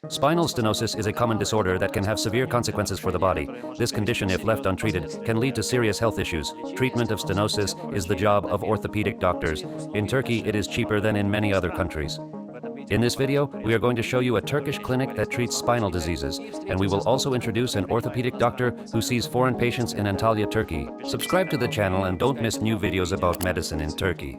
Spinal stenosis is a common disorder that can have severe consequences for the body. This condition, if left untreated, can lead to serious health issues. Treatment of stenosis is the job of orthopedic doctors. In Turkey, it is cheaper than in many other countries. In this video, we are going to show you a Turkish clinic that treats spinal diseases, and we will also introduce an orthopedic doctor who sees foreign patients in Antalya, Turkey. Subscribe to the channel and don't miss new videos about medicine in Turkey.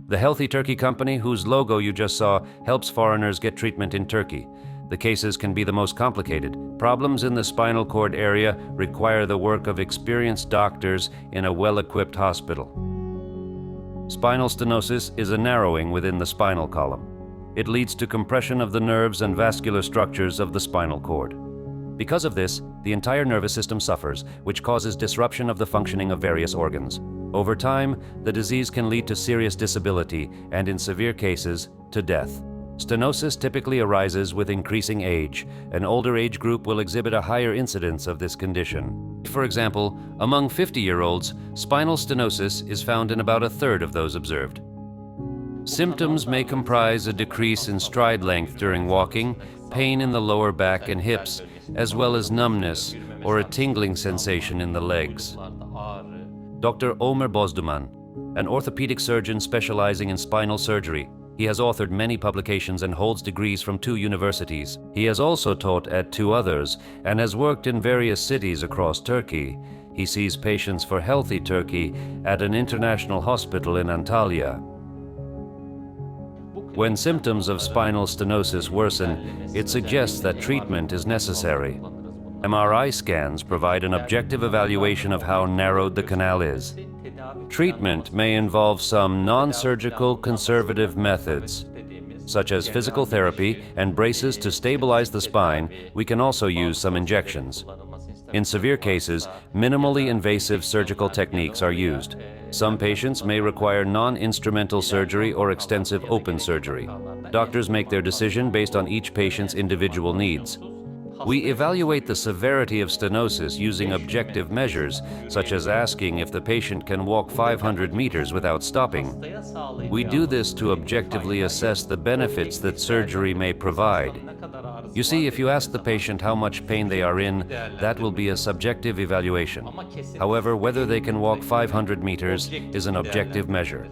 The Healthy Turkey company, whose logo you just saw, helps foreigners get treatment in Turkey. The cases can be the most complicated. Problems in the spinal cord area require the work of experienced doctors in a well-equipped hospital. Spinal stenosis is a narrowing within the spinal column. It leads to compression of the nerves and vascular structures of the spinal cord. Because of this, the entire nervous system suffers, which causes disruption of the functioning of various organs. Over time, the disease can lead to serious disability and, in severe cases, to death. Stenosis typically arises with increasing age. An older age group will exhibit a higher incidence of this condition. For example, among 50-year-olds, spinal stenosis is found in about a third of those observed. Symptoms may comprise a decrease in stride length during walking, pain in the lower back and hips, as well as numbness or a tingling sensation in the legs. Dr. Omer Bozduman, an orthopedic surgeon specializing in spinal surgery. He has authored many publications and holds degrees from 2 universities. He has also taught at 2 others and has worked in various cities across Turkey. He sees patients for Healthy Turkey at an international hospital in Antalya. When symptoms of spinal stenosis worsen, it suggests that treatment is necessary. MRI scans provide an objective evaluation of how narrowed the canal is. Treatment may involve some non-surgical conservative methods, such as physical therapy and braces to stabilize the spine. We can also use some injections. In severe cases, minimally invasive surgical techniques are used. Some patients may require non-instrumental surgery or extensive open surgery. Doctors make their decision based on each patient's individual needs. We evaluate the severity of stenosis using objective measures, such as asking if the patient can walk 500 meters without stopping. We do this to objectively assess the benefits that surgery may provide. You see, if you ask the patient how much pain they are in, that will be a subjective evaluation. However, whether they can walk 500 meters is an objective measure.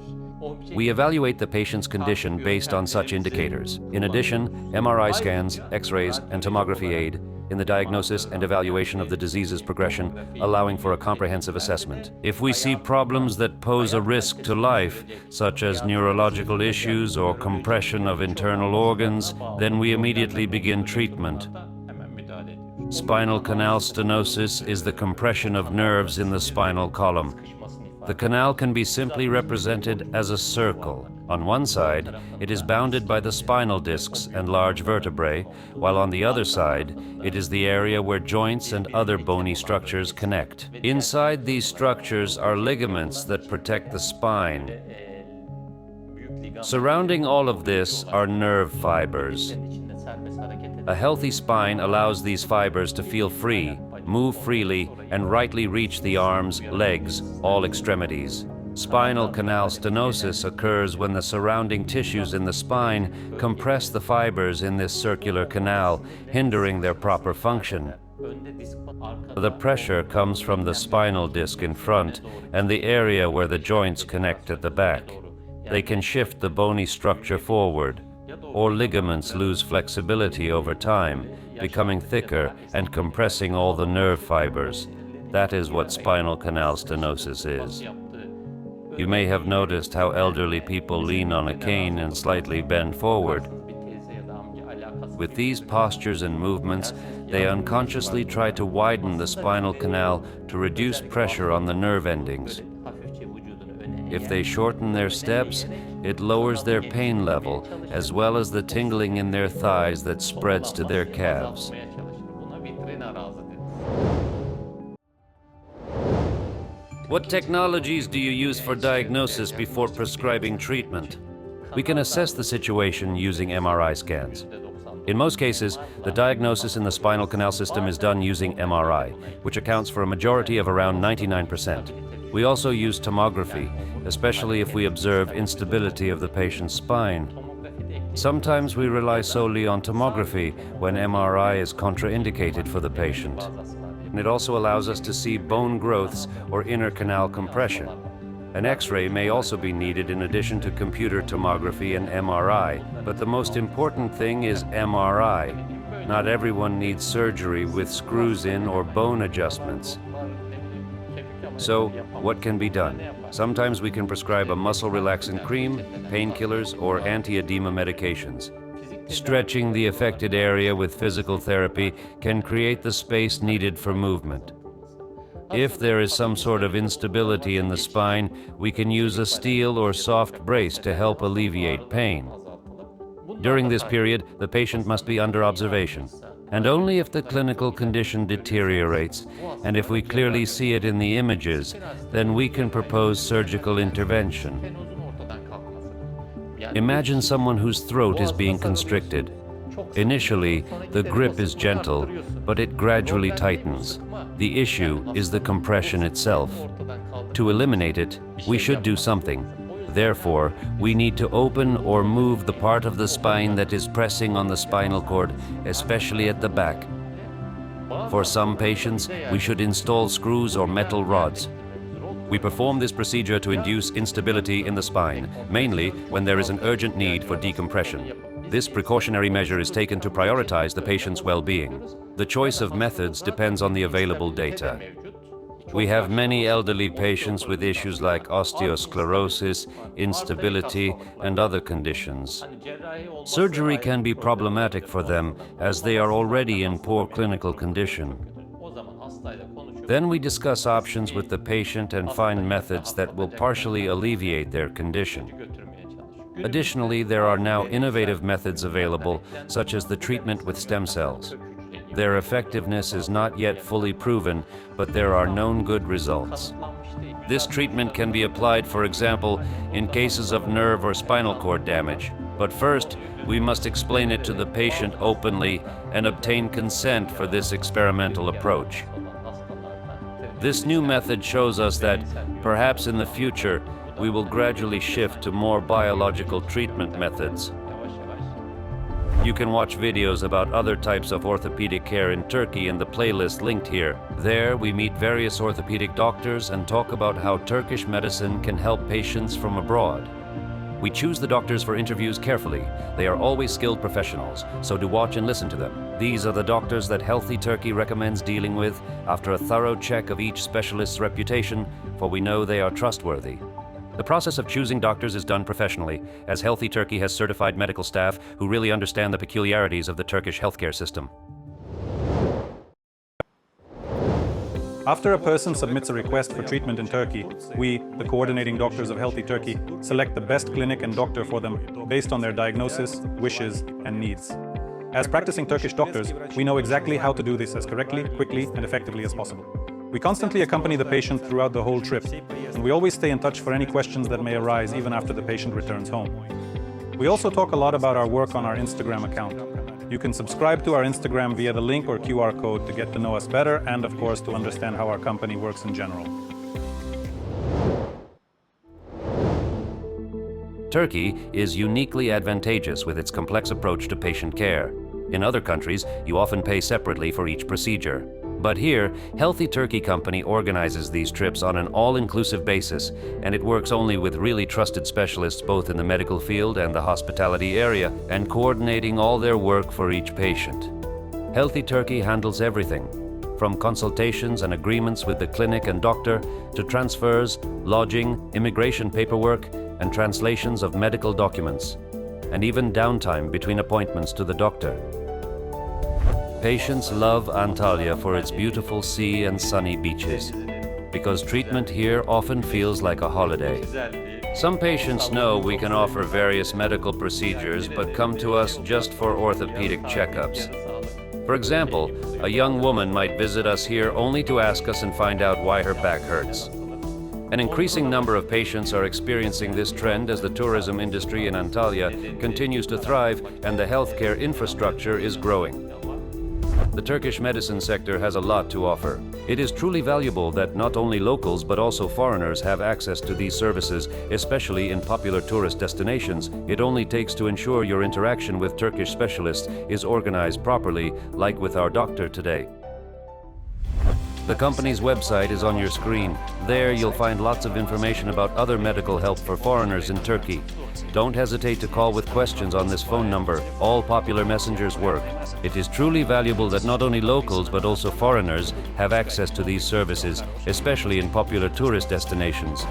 We evaluate the patient's condition based on such indicators. In addition, MRI scans, X-rays, and tomography aid in the diagnosis and evaluation of the disease's progression, allowing for a comprehensive assessment. If we see problems that pose a risk to life, such as neurological issues or compression of internal organs, then we immediately begin treatment. Spinal canal stenosis is the compression of nerves in the spinal column. The canal can be simply represented as a circle. On one side, it is bounded by the spinal discs and large vertebrae, while on the other side, it is the area where joints and other bony structures connect. Inside these structures are ligaments that protect the spine. Surrounding all of this are nerve fibers. A healthy spine allows these fibers to feel free, move freely, and rightly reach the arms, legs, all extremities. Spinal canal stenosis occurs when the surrounding tissues in the spine compress the fibers in this circular canal, hindering their proper function. The pressure comes from the spinal disc in front and the area where the joints connect at the back. They can shift the bony structure forward, or ligaments lose flexibility over time, becoming thicker and compressing all the nerve fibers. That is what spinal canal stenosis is. You may have noticed how elderly people lean on a cane and slightly bend forward. With these postures and movements, they unconsciously try to widen the spinal canal to reduce pressure on the nerve endings. If they shorten their steps, it lowers their pain level, as well as the tingling in their thighs that spreads to their calves. What technologies do you use for diagnosis before prescribing treatment? We can assess the situation using MRI scans. In most cases, the diagnosis in the spinal canal system is done using MRI, which accounts for a majority of around 99%. We also use tomography, especially if we observe instability of the patient's spine. Sometimes we rely solely on tomography when MRI is contraindicated for the patient. And it also allows us to see bone growths or inner canal compression. An X-ray may also be needed in addition to computer tomography and MRI, but the most important thing is MRI. Not everyone needs surgery with screws in or bone adjustments. So, what can be done? Sometimes we can prescribe a muscle relaxant cream, painkillers, or anti-edema medications. Stretching the affected area with physical therapy can create the space needed for movement. If there is some sort of instability in the spine, we can use a steel or soft brace to help alleviate pain. During this period, the patient must be under observation, and only if the clinical condition deteriorates, and if we clearly see it in the images, then we can propose surgical intervention. Imagine someone whose throat is being constricted. Initially, the grip is gentle, but it gradually tightens. The issue is the compression itself. To eliminate it, we should do something. Therefore, we need to open or move the part of the spine that is pressing on the spinal cord, especially at the back. For some patients, we should install screws or metal rods. We perform this procedure to induce instability in the spine, mainly when there is an urgent need for decompression. This precautionary measure is taken to prioritize the patient's well-being. The choice of methods depends on the available data. We have many elderly patients with issues like osteosclerosis, instability, and other conditions. Surgery can be problematic for them as they are already in poor clinical condition. Then we discuss options with the patient and find methods that will partially alleviate their condition. Additionally, there are now innovative methods available, such as the treatment with stem cells. Their effectiveness is not yet fully proven, but there are known good results. This treatment can be applied, for example, in cases of nerve or spinal cord damage. But first, we must explain it to the patient openly and obtain consent for this experimental approach. This new method shows us that, perhaps in the future, we will gradually shift to more biological treatment methods. You can watch videos about other types of orthopedic care in Turkey in the playlist linked here. There, we meet various orthopedic doctors and talk about how Turkish medicine can help patients from abroad. We choose the doctors for interviews carefully. They are always skilled professionals, so do watch and listen to them. These are the doctors that Healthy Turkey recommends dealing with after a thorough check of each specialist's reputation, for we know they are trustworthy. The process of choosing doctors is done professionally, as Healthy Turkey has certified medical staff who really understand the peculiarities of the Turkish healthcare system. After a person submits a request for treatment in Turkey, we, the coordinating doctors of Healthy Turkey, select the best clinic and doctor for them based on their diagnosis, wishes, and needs. As practicing Turkish doctors, we know exactly how to do this as correctly, quickly, and effectively as possible. We constantly accompany the patient throughout the whole trip, and we always stay in touch for any questions that may arise even after the patient returns home. We also talk a lot about our work on our Instagram account. You can subscribe to our Instagram via the link or QR code to get to know us better and, of course, to understand how our company works in general. Turkey is uniquely advantageous with its complex approach to patient care. In other countries, you often pay separately for each procedure. But here, Healthy Turkey Company organizes these trips on an all-inclusive basis, and it works only with really trusted specialists both in the medical field and the hospitality area, and coordinating all their work for each patient. Healthy Turkey handles everything, from consultations and agreements with the clinic and doctor, to transfers, lodging, immigration paperwork, and translations of medical documents, and even downtime between appointments to the doctor. Patients love Antalya for its beautiful sea and sunny beaches, because treatment here often feels like a holiday. Some patients know we can offer various medical procedures but come to us just for orthopedic checkups. For example, a young woman might visit us here only to ask us and find out why her back hurts. An increasing number of patients are experiencing this trend as the tourism industry in Antalya continues to thrive and the healthcare infrastructure is growing. The Turkish medicine sector has a lot to offer. It is truly valuable that not only locals but also foreigners have access to these services, especially in popular tourist destinations. It only takes to ensure your interaction with Turkish specialists is organized properly, like with our doctor today. The company's website is on your screen. There you'll find lots of information about other medical help for foreigners in Turkey. Don't hesitate to call with questions on this phone number. All popular messengers work. It is truly valuable that not only locals but also foreigners have access to these services, especially in popular tourist destinations.